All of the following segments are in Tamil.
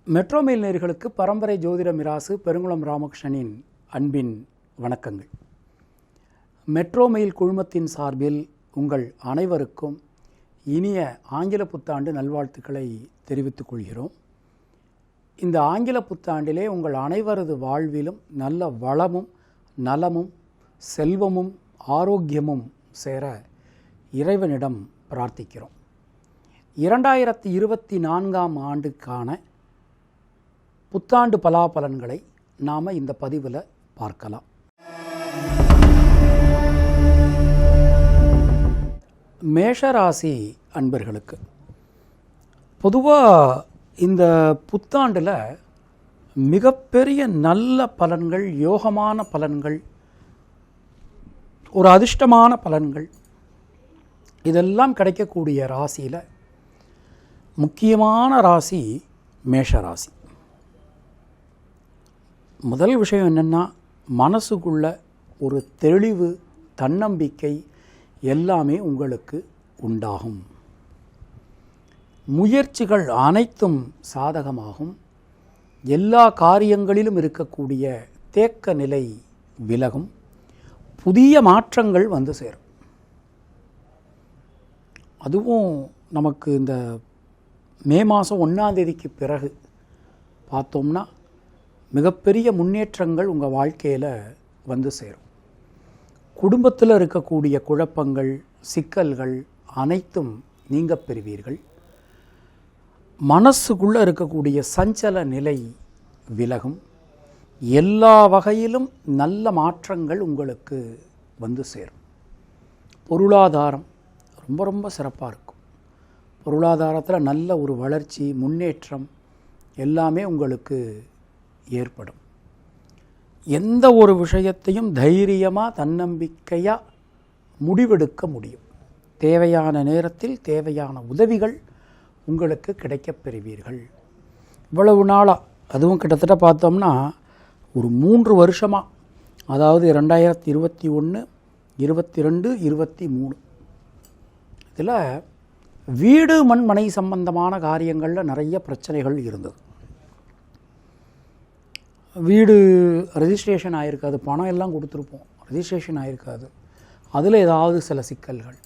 மெட்ரோமெயில் நேயர்களுக்கு பரம்பரை ஜோதிட மிராசு பெருங்குளம் ராமகிருஷ்ணனின் அன்பின் வணக்கங்கள். மெட்ரோமெயில் குழுமத்தின் சார்பில் உங்கள் அனைவருக்கும் இனிய ஆங்கில புத்தாண்டு நல்வாழ்த்துக்களை தெரிவித்துக் கொள்கிறோம். இந்த ஆங்கில புத்தாண்டிலே உங்கள் அனைவரது வாழ்விலும் நல்ல வளமும் நலமும் செல்வமும் ஆரோக்கியமும் சேர இறைவனிடம் பிரார்த்திக்கிறோம். 2024ஆம் ஆண்டுக்கான புத்தாண்டு பலாபலன்களை நாம் இந்த பதிவில் பார்க்கலாம். மேஷராசி அன்பர்களுக்கு பொதுவாக இந்த புத்தாண்டில் மிகப்பெரிய நல்ல பலன்கள், யோகமான பலன்கள், ஒரு அதிர்ஷ்டமான பலன்கள் இதெல்லாம் கிடைக்கக்கூடிய ராசியில் முக்கியமான ராசி மேஷராசி. முதல் விஷயம் என்னென்னா, மனசுக்குள்ள ஒரு தெளிவு, தன்னம்பிக்கை எல்லாமே உங்களுக்கு உண்டாகும். முயற்சிகள் அனைத்தும் சாதகமாகும். எல்லா காரியங்களிலும் இருக்கக்கூடிய தேக்க நிலை விலகும். புதிய மாற்றங்கள் வந்து சேரும். அதுவும் நமக்கு இந்த மே மாதம் 1ஆம் தேதிக்கு பிறகு பார்த்தோம்னா மிகப்பெரிய முன்னேற்றங்கள் உங்கள் வாழ்க்கையில் வந்து சேரும். குடும்பத்தில் இருக்கக்கூடிய குழப்பங்கள், சிக்கல்கள் அனைத்தும் நீங்க பெறுவீர்கள். மனசுக்குள்ளே இருக்கக்கூடிய சஞ்சல நிலை விலகும். எல்லா வகையிலும் நல்ல மாற்றங்கள் உங்களுக்கு வந்து சேரும். பொருளாதாரம் ரொம்ப ரொம்ப சிறப்பாக இருக்கும். பொருளாதாரத்தில் நல்ல ஒரு வளர்ச்சி, முன்னேற்றம் எல்லாமே உங்களுக்கு ஏற்படும். எந்த ஒரு விஷயத்தையும் தைரியமாக, தன்னம்பிக்கையாக முடிவெடுக்க முடியும். தேவையான நேரத்தில் தேவையான உதவிகள் உங்களுக்கு கிடைக்கப் பெறுவீர்கள். இவ்வளவு நாளாக, அதுவும் கிட்டத்தட்ட பார்த்தோம்னா ஒரு 3 வருஷமாக, அதாவது 2021, 22, 23 இதில் வீடு மனை சம்பந்தமான காரியங்களில் நிறைய பிரச்சனைகள் இருந்தது. வீடு ரெஜிஸ்ட்ரேஷன் ஆகிருக்காது, பணம் எல்லாம் கொடுத்துருப்போம், ரெஜிஸ்ட்ரேஷன் ஆகிருக்காது, அதில் ஏதாவது சில சிக்கல்கள்,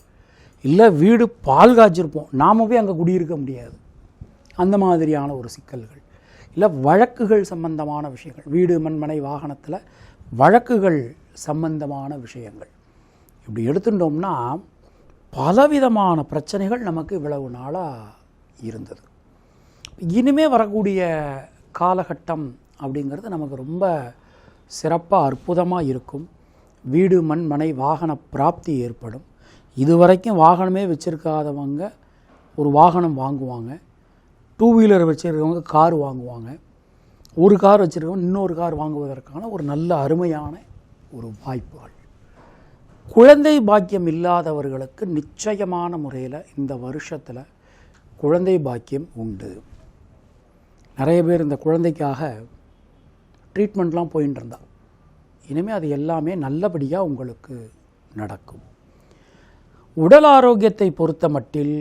இல்லை வீடு பால் காய்ச்சிருப்போம், நாம் போய் அங்கே குடியிருக்க முடியாது, அந்த மாதிரியான ஒரு சிக்கல்கள், இல்லை வழக்குகள் சம்பந்தமான விஷயங்கள், வீடு மனை வாகனத்தில் வழக்குகள் சம்பந்தமான விஷயங்கள், இப்படி எடுத்துட்டோம்னா பலவிதமான பிரச்சனைகள் நமக்கு இவ்வளவு நாளாக இருந்தது. இனிமே வரக்கூடிய காலகட்டம் அப்படிங்கிறது நமக்கு ரொம்ப சிறப்பாக அற்புதமாக இருக்கும். வீடு மனை வாகன பிராப்தி ஏற்படும். இதுவரைக்கும் வாகனமே வச்சுருக்காதவங்க ஒரு வாகனம் வாங்குவாங்க. 2 வீலர் வச்சுருக்கவங்க கார் வாங்குவாங்க. ஒரு கார் வச்சுருக்கவங்க இன்னொரு கார் வாங்குவதற்கான ஒரு நல்ல அருமையான ஒரு வாய்ப்புகள். குழந்தை பாக்கியம் இல்லாதவர்களுக்கு நிச்சயமான முறையில் இந்த வருஷத்தில் குழந்தை பாக்கியம் உண்டு. நிறைய பேர் இந்த குழந்தைக்காக ட்ரீட்மெண்ட்லாம் போயின்னு இருந்தா, இனிமேல் அது எல்லாமே நல்லபடியாக உங்களுக்கு நடக்கும். உடல் ஆரோக்கியத்தை பொறுத்த மட்டில்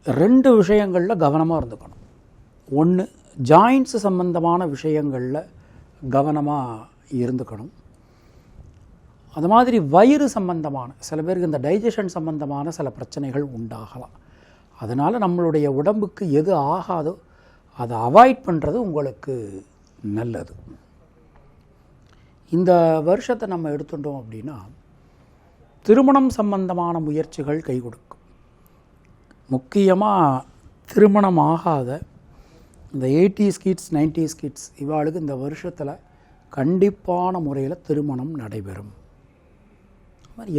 2 விஷயங்களில் கவனமாக இருந்துக்கணும். ஒன்று, ஜாயின்ட்ஸ் சம்பந்தமான விஷயங்களில் கவனமாக இருந்துக்கணும். அது மாதிரி வயிறு சம்பந்தமான, சில பேருக்கு இந்த டைஜஷன் சம்பந்தமான சில பிரச்சனைகள் உண்டாகலாம். அதனால் நம்மளுடைய உடம்புக்கு எது ஆகாதோ அதை அவாய்ட் பண்ணுறது உங்களுக்கு நல்லது. இந்த வருஷத்தை நம்ம எடுத்துட்டோம் அப்படின்னா திருமணம் சம்பந்தமான முயற்சிகள் கை கொடுக்கும். முக்கியமாக திருமணம் ஆகாத இந்த 80s கிட்ஸ், 90s கிட்ஸ் இவாளுக்கு இந்த வருஷத்தில் கண்டிப்பான முறையில் திருமணம் நடைபெறும்.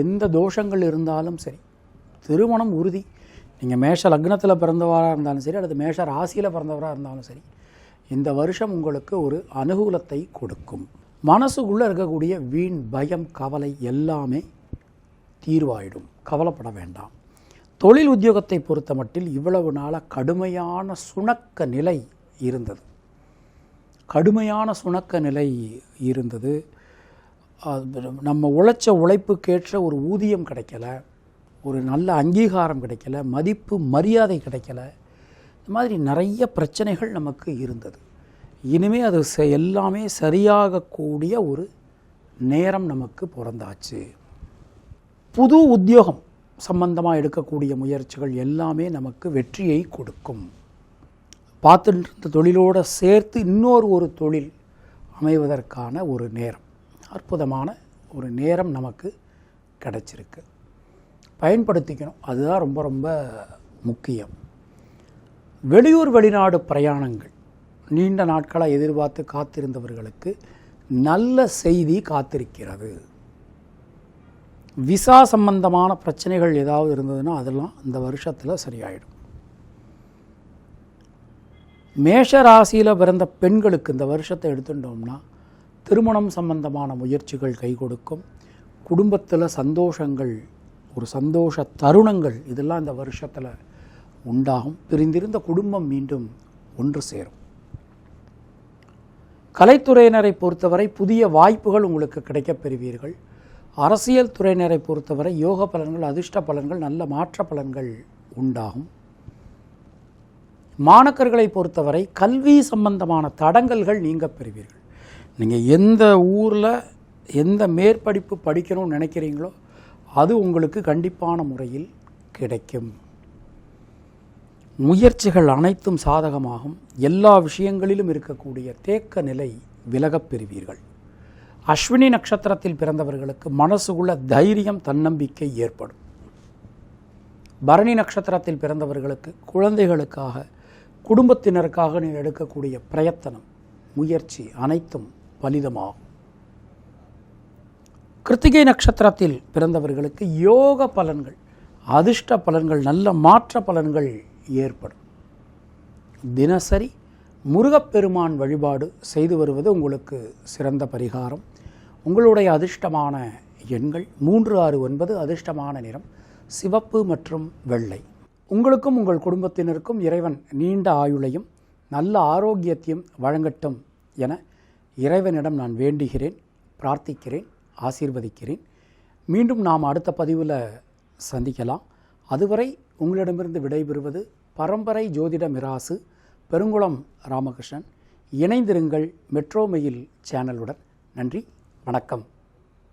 எந்த தோஷங்கள் இருந்தாலும் சரி, திருமணம் உறுதி. நீங்கள் மேஷ லக்னத்தில் பிறந்தவராக இருந்தாலும் சரி, அல்லது மேஷ ராசியில் பிறந்தவராக இருந்தாலும் சரி, இந்த வருஷம் உங்களுக்கு ஒரு அனுகூலத்தை கொடுக்கும். மனசுக்குள்ளே இருக்கக்கூடிய வீண் பயம், கவலை எல்லாமே தீர்வாயிடும். கவலைப்பட வேண்டாம். தொழில் உத்தியோகத்தை பொறுத்த மட்டில் இவ்வளவு நாளாக கடுமையான சுணக்க நிலை இருந்தது. நம்ம உழைச்ச உழைப்புக்கேற்ற ஒரு ஊதியம் கிடைக்கல, ஒரு நல்ல அங்கீகாரம் கிடைக்கல, மதிப்பு மரியாதை கிடைக்கல, இந்த மாதிரி நிறைய பிரச்சனைகள் நமக்கு இருந்தது. இனிமேல் அது எல்லாமே சரியாகக்கூடிய ஒரு நேரம் நமக்கு பிறந்தாச்சு. புது உத்தியோகம் சம்பந்தமாக எடுக்கக்கூடிய முயற்சிகள் எல்லாமே நமக்கு வெற்றியை கொடுக்கும். பார்த்துட்டு தொழிலோடு சேர்த்து ஒரு தொழில் அமைவதற்கான ஒரு நேரம், அற்புதமான ஒரு நேரம் நமக்கு கிடச்சிருக்கு. பயன்படுத்திக்கணும், அதுதான் ரொம்ப ரொம்ப முக்கியம். வெளியூர் வெளிநாடு பிரயாணங்கள் நீண்ட நாட்களாக எதிர்பார்த்து காத்திருந்தவர்களுக்கு நல்ல செய்தி காத்திருக்கிறது. விசா சம்பந்தமான பிரச்சனைகள் ஏதாவது இருந்ததுன்னா அதெல்லாம் இந்த வருஷத்தில் சரியாயிடும். மேஷ ராசியில் பிறந்த பெண்களுக்கு இந்த வருஷத்தை எடுத்துட்டோம்னா திருமணம் சம்பந்தமான முயற்சிகள் கை கொடுக்கும். குடும்பத்தில் சந்தோஷங்கள், ஒரு சந்தோஷ தருணங்கள் இதெல்லாம் இந்த வருஷத்தில் உண்டாகும். பிரிந்திருந்த குடும்பம் மீண்டும் ஒன்று சேரும். கலைத்துறையினரை பொறுத்தவரை புதிய வாய்ப்புகள் உங்களுக்கு கிடைக்கப் பெறுவீர்கள். அரசியல் துறையினரை பொறுத்தவரை யோக பலன்கள், அதிர்ஷ்ட பலன்கள், நல்ல மாற்ற பலன்கள் உண்டாகும். மாணக்கர்களை பொறுத்தவரை கல்வி சம்பந்தமான தடங்கல்கள் நீங்க பெறுவீர்கள். நீங்கள் எந்த ஊரில் எந்த மேற்படிப்பு படிக்கணும்னு நினைக்கிறீங்களோ அது உங்களுக்கு கண்டிப்பான முறையில் கிடைக்கும். முயற்சிகள் அனைத்தும் சாதகமாகும். எல்லா விஷயங்களிலும் இருக்கக்கூடிய தேக்க நிலை விலகப் பெறுவீர்கள். அஸ்வினி நட்சத்திரத்தில் பிறந்தவர்களுக்கு மனசுக்குள்ள தைரியம், தன்னம்பிக்கை ஏற்படும். பரணி நட்சத்திரத்தில் பிறந்தவர்களுக்கு குழந்தைகளுக்காக, குடும்பத்தினருக்காக நீங்கள் எடுக்கக்கூடிய பிரயத்தனம், முயற்சி அனைத்தும் பலிதமாகும். கிருத்திகை நட்சத்திரத்தில் பிறந்தவர்களுக்கு யோக பலன்கள், அதிர்ஷ்ட பலன்கள், நல்ல மாற்ற பலன்கள் ஏற்படும். தினசரி முருகப்பெருமான் வழிபாடு செய்து வருவது உங்களுக்கு சிறந்த பரிகாரம். உங்களுடைய அதிர்ஷ்டமான எண்கள் 369, அதிர்ஷ்டமான நிறம் சிவப்பு மற்றும் வெள்ளை. உங்களுக்கும் உங்கள் குடும்பத்தினருக்கும் இறைவன் நீண்ட ஆயுளையும் நல்ல ஆரோக்கியத்தையும் வழங்கட்டும் என இறைவனிடம் நான் வேண்டுகிறேன், பிரார்த்திக்கிறேன், ஆசீர்வதிக்கிறேன். மீண்டும் நாம் அடுத்த பதிவில் சந்திக்கலாம். அதுவரை உங்களிடமிருந்து விடைபெறுவது பரம்பரை ஜோதிட மிராசு பெருங்குளம் ராமகிருஷ்ணன். இணைந்திருங்கள் மெட்ரோ மெயில் சேனலுடன். நன்றி, வணக்கம்.